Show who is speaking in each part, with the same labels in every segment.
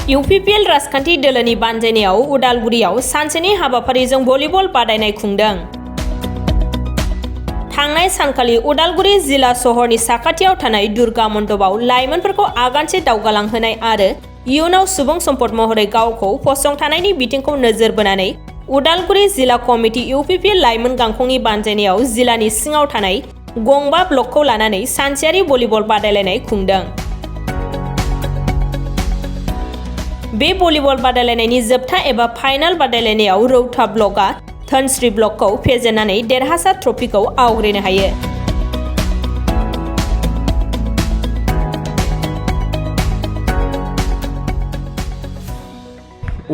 Speaker 1: UPPL राजखान्थि दोलोनि बानजायनायाव उदालगुरियाव सानसेनि हाबाफारिजों भलिबल बादायनाय खुंदों। थांनाय सानखालि उदालगुरि जिल्ला सहरनि साखाथियाव थानाय दुर्गा मण्डपआव लाइमोनफोरखौ आगानसे दावगालांहोनाय आरो इयुनाव सुबुं सम्पद महरै गावखौ फसंथानायनि बिथिंखौ नोजोर बोनानै उदालगुरि जिल्ला कमिटि UPPL लाइमोन गांखंनि बानजायनायाव जिल्लानि सिङाव थानाय गंबा ब्लकखौ लानानै सानसेयारि भलिबल बादायलायनाय खुंदों। बे भलिबल बादायलायनायनि जोबथा एबा फाइनाल बादायलायनायाव रौता ब्लकआ धोनस्री ब्लकखौ फेजेननानै देरहासार ट्रफिखौ आवग्रिनो हायो।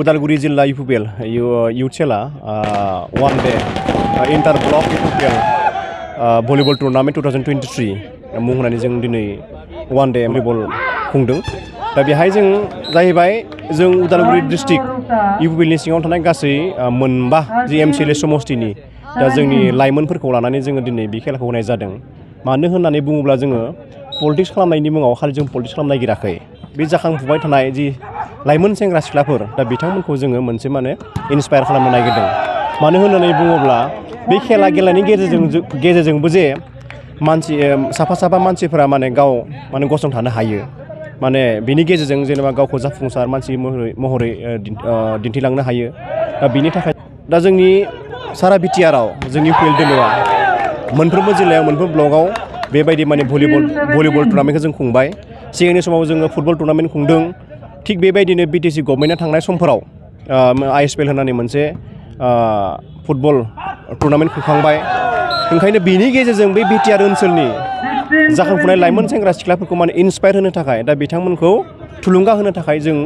Speaker 2: उदालगुरि जिल्ला UPPL युथ सेला one day inter block UPPL volleyball tournament 2023 मुं होनानै जों दिनै वन डे भलिबल खुंदों। दा बेहाय जों जाहैबाय जों उदालगुरि डिस्ट्रिक्ट UPPL नि सिङाव थानाय गासै मोनबा जि MCLA समष्टिनि दा जोंनि लाइमोनफोरखौ लानानै जोङो दिनै बे खेलाखौ होनाय जादों। मानो होननानै बुङोब्ला जोङो पलिटिक्स खालामनायनि मुङाव खालि जों पलिटिक्स खालामनो नागिराखै। बे जाखांफुबाय थानाय जि लाइमोन सेंग्रा सिख्लाफोर दा बिथांमोनखौ जोङो मोनसे इन्सपायार खालामनो नागिरदों। मानो होननानै बुङोब्ला बे खेला गेलेनायनि गेजेरजोंबो जे मानसि साफा मानसिफोरा गाव गसंथानो हायो। बिनि गेजेरजों जेनेबा गावखौ जाफुंसार मानसि महरै दिन्थिलांनो हायो। दा बिनि थाखाय दा जोंनि सारा बिटिआरआव जोंनि UPPL दोलोआ मोनफ्रोमबो जिल्लायाव मोनफ्रोम ब्लकआव बेबायदि भलिबल टुर्नामेन्टखौ जों खुंबाय। सिगांनि समाव जोङो फुटबल टुर्नामेन्ट खुंदों। थिग बेबायदिनो BTC गभर्नमेन्टआ थांनाय समफोराव ISPL होननानै मोनसे फुटबल टुर्नामेन्ट खुंखांबाय। ओंखायनो बेनि गेजेरजों बे बिटिआर ओनसोलनि जाखांफुनाय लाइमोन सेंग्रा सिख्लाफोरखौ इन्सपायार होनो थाखाय दा बिथांमोनखौ थुलुंगा होनो थाखाय जों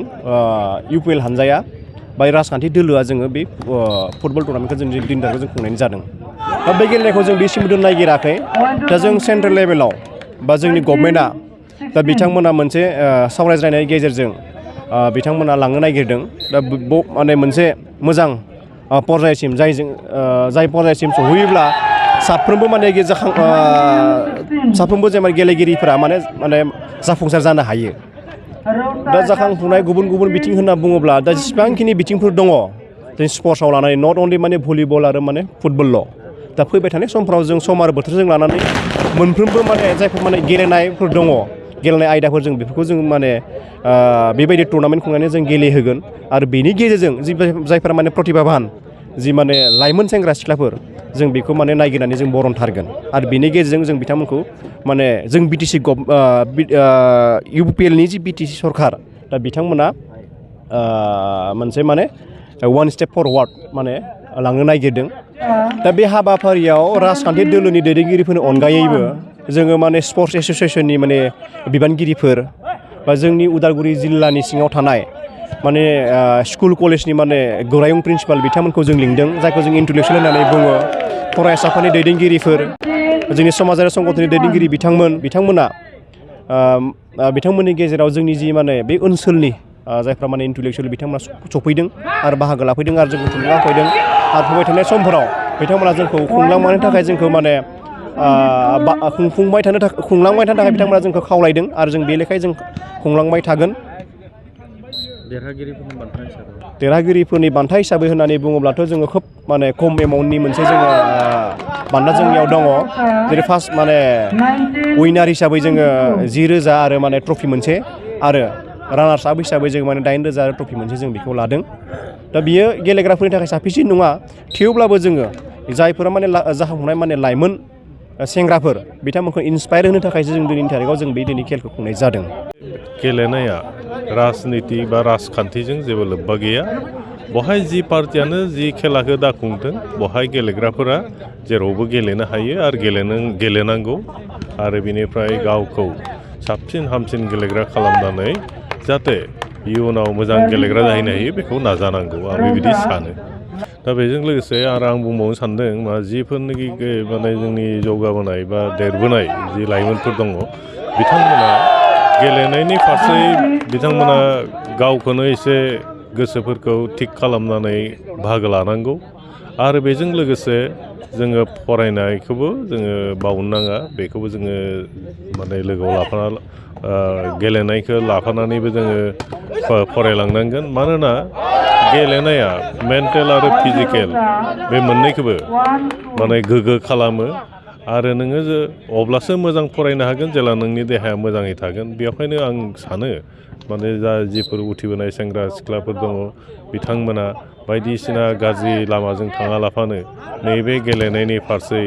Speaker 2: UPPL हानजाया बा राजखान्थि दोलोआ जोङो बे फुटबल टुर्नामेन्टखौ जों दिनदारखौ जों खुंनाय जादों। दा बे गेलेनायखौ जों बेसिम दोननो नागिराखै। दा जों सेन्ट्रेल लेभेलाव बा जोंनि गभर्नमेन्टआ दा बिथांमोना मोनसे सावरायज्लायनायनि गेजेरजों बिथांमोना लांनो नागिरदों। दा मोनसे मोजां पर्यायसिम जाय पर्यायसिम सहैयोब्ला साफ्रोमबो साफ्रोमबो जेनेबा गेलेगिरिफोरा जाफुंसार जानो हायो। दा जाखांफुनाय गुबुन बिथिं होनना बुङोब्ला दा जेसेबांखिनि बिथिंफोर दङ जों स्पर्ट्सआव लानानै नट अनलि भलिबल आरो फुटबलल'। दा फैबाय थानाय समफ्राव जों सम आरो बोथोरजों लानानै मोनफ्रोमबो जायफोर गेलेनायफोर दङ गेलेनाय आयदाफोर जों बेफोरखौ जों बेबायदि टुर्नामेन्ट खुंनानै जों गेलेहोगोन। आरो बेनि गेजेरजों जायफोरा प्रतिभाबान जि लाइमोन सेंग्रा सिख्लाफोर जों बेखौ नागिरनानै जों बरनथारगोन। आरो बेनि गेजेरजों जों बिथांमोनखौ जों BTC UPPL नि जि BTC सरकार दा बिथांमोना मोनसे वन स्टेप फरवार्ड लांनो नागिरदों। दा बे हाबाफारियाव राजखान्थि दोलोनि दैदेनगिरिफोरनि अनगायैबो जोङो स्पर्ट्स एस'सियेसननि बिबानगिरिफोर बा जोंनि उदालगुरि जिल्लानि सिङाव थानाय स्कुल कलेजनि गोरायुं प्रिन्सिपाल बिथांमोनखौ जों लिंदों। जायखौ जों इन्टेलेक्सुयेल होननानै बुङो। फरायसाफोरनि दैदेनगिरिफोर जोंनि समाजारि संगठननि दैदेनगिरि बिथांमोननि गेजेराव जोंनि जि बे ओनसोलनि जायफ्रा इन्टेलेक्सुयेल बिथांमोना सफैदों आरो बाहागो लाफैदों आरो जोंखौ थुलुंगा होफैदों। आरो फैबाय थानाय समफोराव बिथांमोना जोंखौ खुंलांबाय थानो थाखाय बिथांमोना जोंखौ खावलायदों आरो जों बे लेखायै जों खुंलांबाय थागोन। देरहागिरिफोरनि बान्था हिसाबै होननानै बुङोब्लाथ' जोङो खोब खम एमाउन्टनि मोनसे जोङो बान्था जोंनियाव दङ। जेरै फार्स्ट उइनार हिसाबै जोङो 10,000 आरो ट्रफि मोनसे आरो रानार्स आप हिसाबै जों 8,000 आरो ट्रफि मोनसे जों बेखौ लादों। दा बियो गेलेग्राफोरनि थाखाय साफिसियेन्ट नङा। थेवब्लाबो जोङो जायफोरा जाखांफुनाय लाइमोन सेंग्राफोर बिथांमोनखौ इन्सपायार होनो थाखायसो जों दिनैनि थारिखआव जों बे दिनै खेलखौ खुंनाय जादों।
Speaker 3: गेलेनाया राजनिति बा राजखान्थिजों जेबो लोब्बा गैया। बहाय जि पार्टियानो जि खेलाखौ दा खुंथों बहाय गेलेग्राफोरा जेरावबो गेलेनो हायो आरो गेलेनांगौ। आरो बेनिफ्राय गावखौ साबसिन हामसिन गेलेग्रा खालामनानै जाहाथे इयुनाव मोजां गेलेग्रा जाहैनो हायो बेखौ नाजानांगौ आं बेबायदि सानो। दा बेजों लोगोसे आरो आं बुंबावनो सानदों जिफोरनोखि जोंनि जौगाबोनाय बा देरबोनाय जि लाइमोनफोर दङ बिथांमोना गेलेनायनि फारसे बिथांमोना गावखौनो एसे गोसोफोरखौ थिग खालामनानै बाहागो लानांगौ। आरो बेजों लोगोसे जोङो फरायनायखौबो जोङो बावनो नाङा बेखौबो जोङो माने लोगोआव लाफाना गेलेनायखौ लाफानानैबो जोङो फरायलांनांगोन मानोना गेलेनाया मेन्टेल आरो फिजिकेल बे मोननैखौबो माने गोग्गो खालामो आरो नोङो अब्लासो मोजां फरायनो हागोन जेला नोंनि देहाया मोजाङै थागोन बेवहायनो आं सानो माने जिफोर उथिबोनाय सेंग्रा सिख्लाफोर दङ बिथांमोना बायदिसिना गाज्रि लामाजों थाङालाफानो नैबे गेलेनायनि फारसे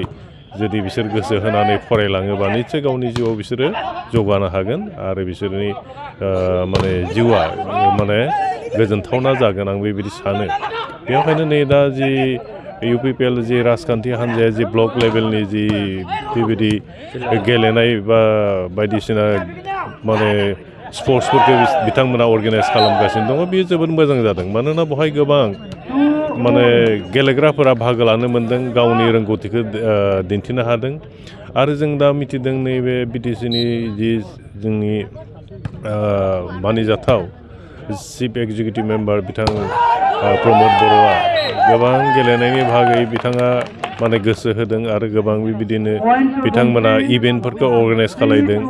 Speaker 3: जुदि बिसोर गोसो होनानै फरायलाङोबा निस्सय गावनि जिउआव बिसोरो जौगानो हागोन आरो बिसोरनि माने जिउआ माने गोजोनथावना जागोन आं बेबायदि सानो बेवहायनो नै दा जि UPPL जि राजखान्थि हान्जाया जि ब्लक लेभेलनि जि बेबायदि गेलेनाय बा बायदिसिना माने स्पर्ट्सफोरखौ बिथांमोना अर्गेनाइज खालामगासिनो दङ बेयो जोबोद मोजां जादों मानोना बेवहाय गोबां माने गेलेग्राफोरा बाहागो लानो मोन्दों गावनि रोंगौथिखौ दिन्थिनो हादों आरो जों दा मिथिदों नैबे BTCनि जि जोंनि मानिजाथाव चिफ एक्जिकिउटिभ मेम्बार बिथां प्रमद बर'आ गोबां गेलेनायनि बागै बिथाङा माने गोसो होदों आरो गोबां बिदिनो बिथांमोना इभेन्टफोरखौ अर्गेनाइज खालायदों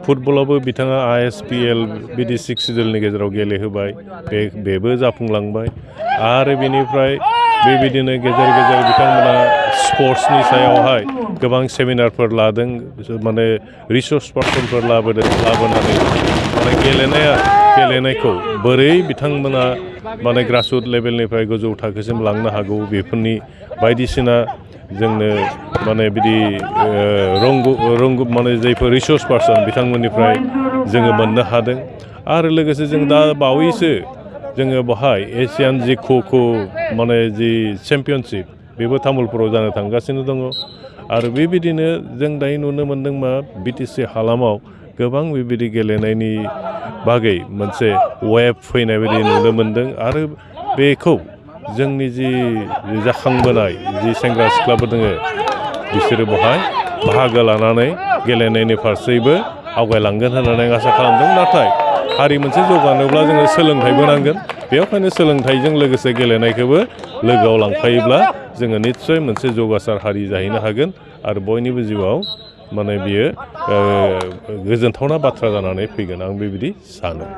Speaker 3: फुटबलावबो बिथाङा ISPL बिदि 6 सिजननि गेजेराव गेलेहोबाय बेबो जाफुंलांबाय आरो बेनिफ्राय बेबायदिनो गेजेर गेजेर बिथांमोना स्पर्ट्सनि सायावहाय गोबां सेमिनारफोर लादों माने रिसर्स पार्सनफोर लाबोनानै माने गेलेनायखौ बोरै बिथांमोना माने ग्रासरुट लेभेलनिफ्राय गोजौ थाखोसिम लांनो हागौ बेफोरनि बायदिसिना जोंनो माने बिदि माने जायफोर रिसर्स पार्सन बिथांमोननिफ्राय जोङो मोननो हादों आरो लोगोसे जों दा बावैसो जोङो बेवहाय एसियान जि ख'ख' माने जि चेम्पियनशिप बेबो तामुलपुराव जानो थांगासिनो दङ आरो बेबायदिनो जों दायो नुनो मोन्दों मा BTC हालामाव गोबां बेबायदि गेलेनायनि बागै मोनसे वेब फैनाय बायदि नुनो मोन्दों आरो बेखौ जोंनि जि जाखांबोनाय जि सेंग्रा सिख्लाफोर दङ बिसोरो बेवहाय बाहागो लानानै गेलेनायनि फारसेबो आवगायलांगोन होननानै आं आसा खालामदों नाथाय हारि मोनसे जौगानोब्ला जोङो सोलोंथाइबो नांगोन बेवहायनो सोलोंथाइजों लोगोसे गेलेनायखौबो लोगोआव लांफायोब्ला जोङो निस्सय मोनसे जौगासार हारि जाहैनो हागोन आरो बयनिबो जिउआव माने बियो गोजोनथावना बाथ्रा जानानै फैगोन आं बेबायदि सानो